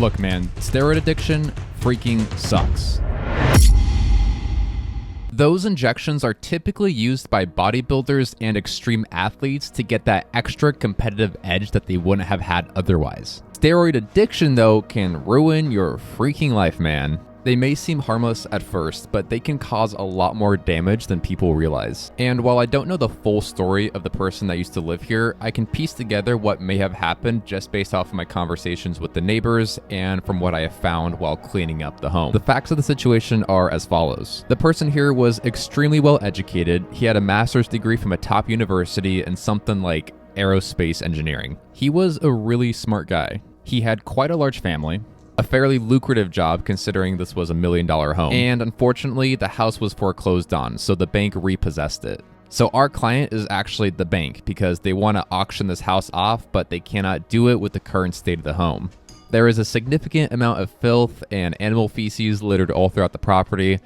Look, man, steroid addiction freaking sucks. Those injections are typically used by bodybuilders and extreme athletes to get that extra competitive edge that they wouldn't have had otherwise. Steroid addiction, though, can ruin your freaking life, man. They may seem harmless at first, but they can cause a lot more damage than people realize. And while I don't know the full story of the person that used to live here, I can piece together what may have happened just based off of my conversations with the neighbors and from what I have found while cleaning up the home. The facts of the situation are as follows. The person here was extremely well educated. He had a master's degree from a top university in something like aerospace engineering. He was a really smart guy. He had quite a large family, a fairly lucrative job considering this was $1 million home, and unfortunately the house was foreclosed on, so the bank repossessed it. So our client is actually the bank because they want to auction this house off, but they cannot do it with the current state of the home. There is a significant amount of filth and animal feces littered all throughout the property,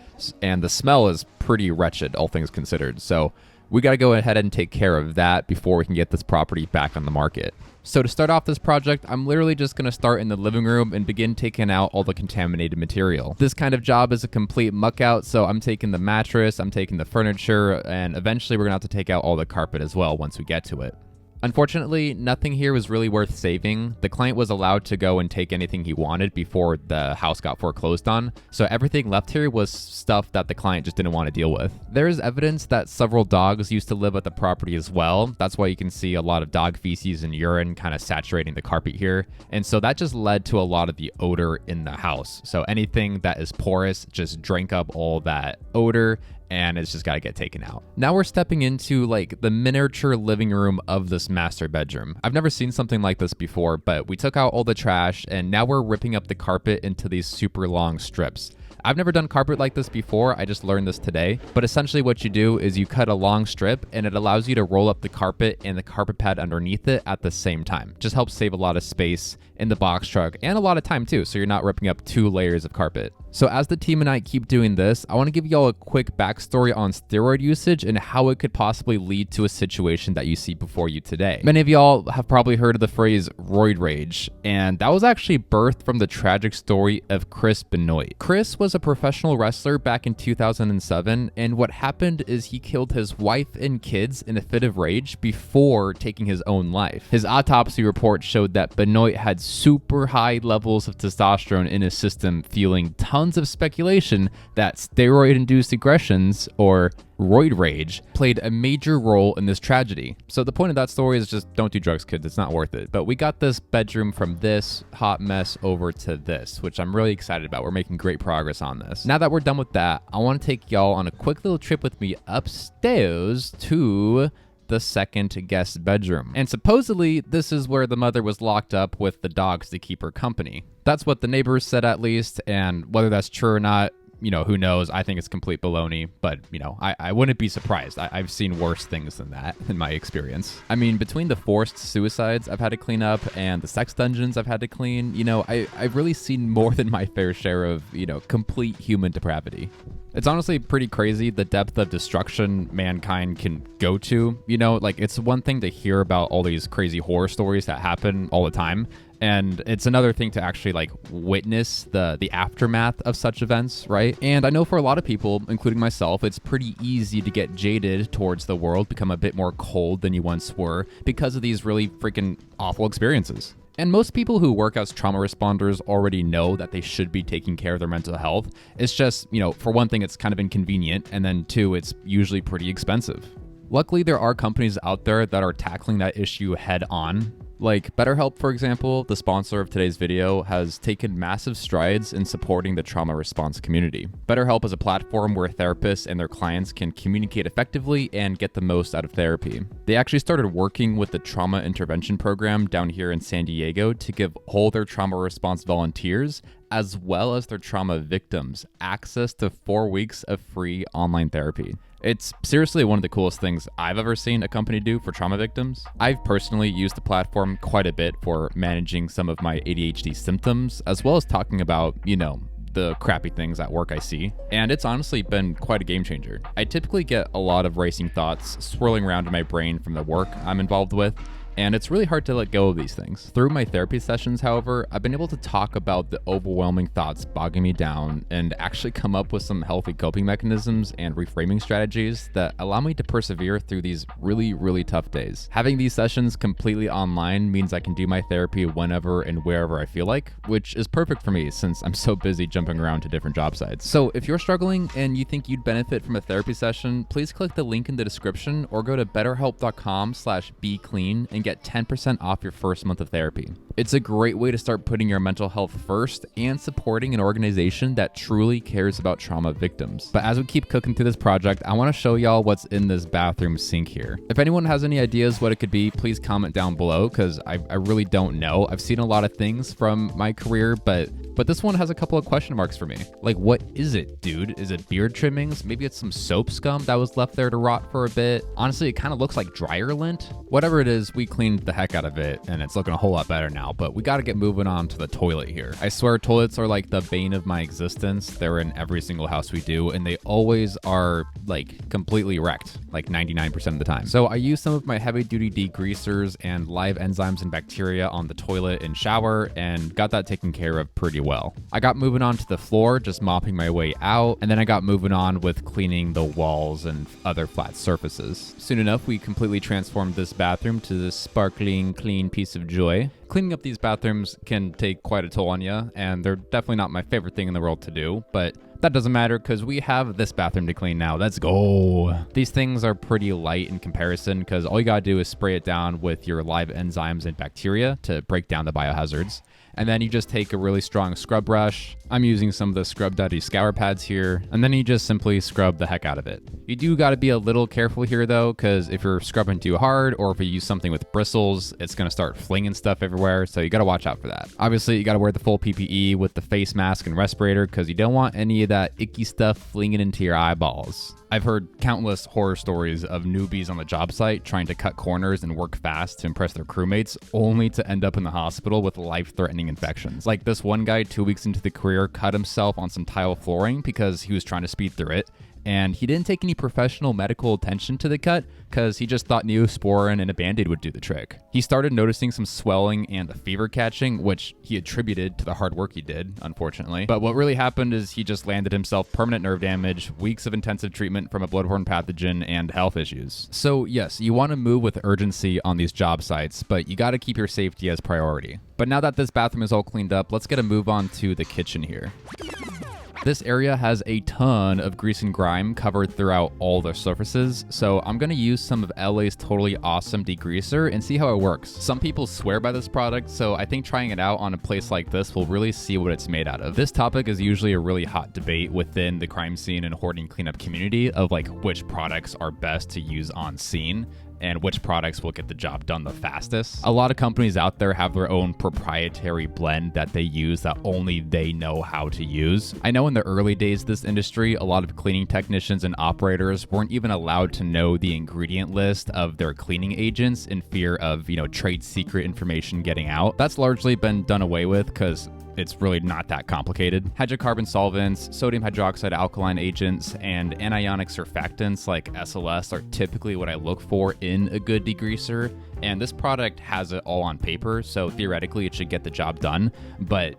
and the smell is pretty wretched, all things considered. So we got to go ahead and take care of that before we can get this property back on the market. So to start off this project, I'm literally just going to start in the living room and begin taking out all the contaminated material. This kind of job is a complete muck out, so I'm taking the mattress, I'm taking the furniture, and eventually we're going to have to take out all the carpet as well once we get to it. Unfortunately, nothing here was really worth saving. The client was allowed to go and take anything he wanted before the house got foreclosed on, so everything left here was stuff that the client just didn't want to deal with. There is evidence that several dogs used to live at the property as well. That's why you can see a lot of dog feces and urine kind of saturating the carpet here, and so that just led to a lot of the odor in the house. So anything that is porous just drank up all that odor, and it's just got to get taken out. Now we're stepping into like the miniature living room of this master bedroom. I've never seen something like this before, but we took out all the trash and now we're ripping up the carpet into these super long strips. I've never done carpet like this before, I just learned this today, but essentially what you do is you cut a long strip and it allows you to roll up the carpet and the carpet pad underneath it at the same time. Just helps save a lot of space in the box truck and a lot of time too, so you're not ripping up 2 layers of carpet. So as the team and I keep doing this, I want to give y'all a quick backstory on steroid usage and how it could possibly lead to a situation that you see before you today. Many of y'all have probably heard of the phrase roid rage, and that was actually birthed from the tragic story of Chris Benoit. Chris was a professional wrestler back in 2007, and what happened is he killed his wife and kids in a fit of rage before taking his own life. His autopsy report showed that Benoit had super high levels of testosterone in his system, fueling tons of speculation that steroid-induced aggressions, or roid rage, played a major role in this tragedy. So the point of that story is just don't do drugs, kids. It's not worth it. But we got this bedroom from this hot mess over to this, which I'm really excited about. We're making great progress on this. Now that we're done with that, I want to take y'all on a quick little trip with me upstairs to the second guest bedroom. And supposedly, this is where the mother was locked up with the dogs to keep her company. That's what the neighbors said at least, and whether that's true or not, you know, who knows? I think it's complete baloney, but, you know, I wouldn't be surprised. I've seen worse things than that in my experience. I mean, between the forced suicides I've had to clean up and the sex dungeons I've had to clean, you know, I've really seen more than my fair share of, you know, complete human depravity. It's honestly pretty crazy the depth of destruction mankind can go to. You know, like, it's one thing to hear about all these crazy horror stories that happen all the time, and it's another thing to actually like witness the aftermath of such events, right? And I know for a lot of people, including myself, it's pretty easy to get jaded towards the world, become a bit more cold than you once were because of these really freaking awful experiences. And most people who work as trauma responders already know that they should be taking care of their mental health. It's just, you know, for one thing, it's kind of inconvenient, and then 2, it's usually pretty expensive. Luckily, there are companies out there that are tackling that issue head on. Like BetterHelp, for example, the sponsor of today's video, has taken massive strides in supporting the trauma response community. BetterHelp is a platform where therapists and their clients can communicate effectively and get the most out of therapy. They actually started working with the trauma intervention program down here in San Diego to give all their trauma response volunteers, as well as their trauma victims, access to 4 weeks of free online therapy. It's seriously one of the coolest things I've ever seen a company do for trauma victims. I've personally used the platform quite a bit for managing some of my ADHD symptoms, as well as talking about, you know, the crappy things at work I see, and it's honestly been quite a game changer. I typically get a lot of racing thoughts swirling around in my brain from the work I'm involved with, And it's really hard to let go of these things. Through my therapy sessions, however, I've been able to talk about the overwhelming thoughts bogging me down and actually come up with some healthy coping mechanisms and reframing strategies that allow me to persevere through these really, really tough days. Having these sessions completely online means I can do my therapy whenever and wherever I feel like, which is perfect for me since I'm so busy jumping around to different job sites. So if you're struggling and you think you'd benefit from a therapy session, please click the link in the description or go to betterhelp.com/beclean and get 10% off your first month of therapy. It's a great way to start putting your mental health first and supporting an organization that truly cares about trauma victims. But as we keep cooking through this project, I want to show y'all what's in this bathroom sink here. If anyone has any ideas what it could be, please comment down below because I really don't know. I've seen a lot of things from my career, but this one has a couple of question marks for me. Like, what is it, dude? Is it beard trimmings? Maybe it's some soap scum that was left there to rot for a bit. Honestly, it kind of looks like dryer lint. Whatever it is, we cleaned the heck out of it and it's looking a whole lot better now, but we got to get moving on to the toilet here. I swear toilets are like the bane of my existence. They're in every single house we do and they always are like completely wrecked, like 99% of the time. So I use some of my heavy duty degreasers and live enzymes and bacteria on the toilet and shower and got that taken care of pretty well. I got moving on to the floor, just mopping my way out, and then I got moving on with cleaning the walls and other flat surfaces. Soon enough, we completely transformed this bathroom to this sparkling, clean piece of joy. Cleaning up these bathrooms can take quite a toll on you, and they're definitely not my favorite thing in the world to do, but that doesn't matter because we have this bathroom to clean now. Let's go. These things are pretty light in comparison because all you gotta do is spray it down with your live enzymes and bacteria to break down the biohazards. And then you just take a really strong scrub brush. I'm using some of the Scrub Daddy scour pads here, and then you just simply scrub the heck out of it. You do got to be a little careful here though, because if you're scrubbing too hard or if you use something with bristles, it's going to start flinging stuff everywhere, so you got to watch out for that. Obviously, you got to wear the full PPE with the face mask and respirator because you don't want any of that icky stuff flinging into your eyeballs. I've heard countless horror stories of newbies on the job site trying to cut corners and work fast to impress their crewmates, only to end up in the hospital with life-threatening infections. Like this one guy 2 weeks into the career cut himself on some tile flooring because he was trying to speed through it. And he didn't take any professional medical attention to the cut because he just thought Neosporin and a Band-Aid would do the trick. He started noticing some swelling and a fever catching, which he attributed to the hard work he did, unfortunately. But what really happened is he just landed himself permanent nerve damage, weeks of intensive treatment from a bloodborne pathogen, and health issues. So yes, you want to move with urgency on these job sites, but you got to keep your safety as priority. But now that this bathroom is all cleaned up, let's get a move on to the kitchen here. This area has a ton of grease and grime covered throughout all the surfaces, so I'm going to use some of LA's Totally Awesome degreaser and see how it works. Some people swear by this product, so I think trying it out on a place like this will really see what it's made out of. This topic is usually a really hot debate within the crime scene and hoarding cleanup community of like which products are best to use on scene and which products will get the job done the fastest. A lot of companies out there have their own proprietary blend that they use that only they know how to use. I know in the early days of this industry, a lot of cleaning technicians and operators weren't even allowed to know the ingredient list of their cleaning agents in fear of, trade secret information getting out. That's largely been done away with because it's really not that complicated. Hydrocarbon solvents, sodium hydroxide alkaline agents, and anionic surfactants like SLS are typically what I look for in a good degreaser, and this product has it all on paper, so theoretically it should get the job done, but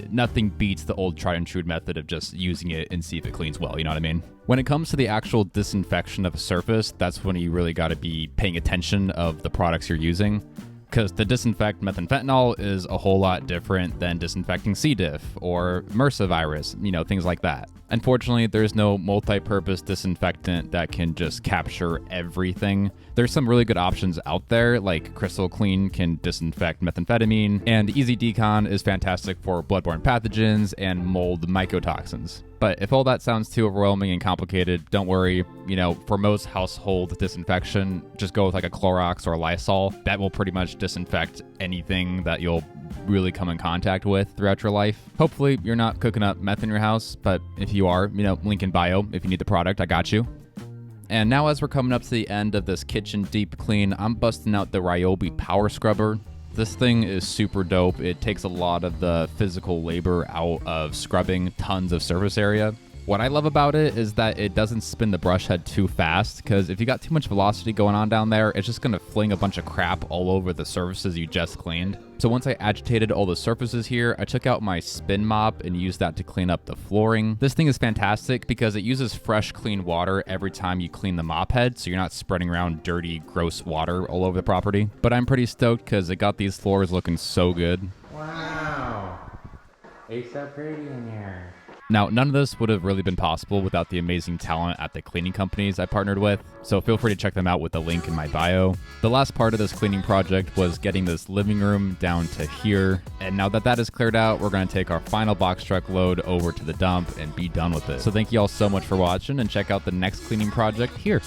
nothing beats the old tried and true method of just using it and see if it cleans well, you know what I mean? When it comes to the actual disinfection of a surface, that's when you really got to be paying attention of the products you're using. Because to disinfect methamphetamine is a whole lot different than disinfecting C. diff or MRSA virus, things like that. Unfortunately, there's no multi-purpose disinfectant that can just capture everything. There's some really good options out there, like Crystal Clean can disinfect methamphetamine, and Easy Decon is fantastic for bloodborne pathogens and mold mycotoxins. But if all that sounds too overwhelming and complicated, don't worry. For most household disinfection, just go with like a Clorox or a Lysol. That will pretty much disinfect anything that you'll really come in contact with throughout your life. Hopefully you're not cooking up meth in your house, but if you are, link in bio if you need the product, I got you. And now as we're coming up to the end of this kitchen deep clean, I'm busting out the Ryobi Power Scrubber. This thing is super dope. It takes a lot of the physical labor out of scrubbing tons of surface area. What I love about it is that it doesn't spin the brush head too fast, because if you got too much velocity going on down there, it's just going to fling a bunch of crap all over the surfaces you just cleaned. So once I agitated all the surfaces here, I took out my spin mop and used that to clean up the flooring. This thing is fantastic because it uses fresh, clean water every time you clean the mop head, so you're not spreading around dirty, gross water all over the property. But I'm pretty stoked because it got these floors looking so good. Wow. It's so pretty in here. Now, none of this would have really been possible without the amazing talent at the cleaning companies I partnered with, so feel free to check them out with the link in my bio. The last part of this cleaning project was getting this living room down to here, and now that that is cleared out, we're going to take our final box truck load over to the dump and be done with it. So thank you all so much for watching, and check out the next cleaning project here.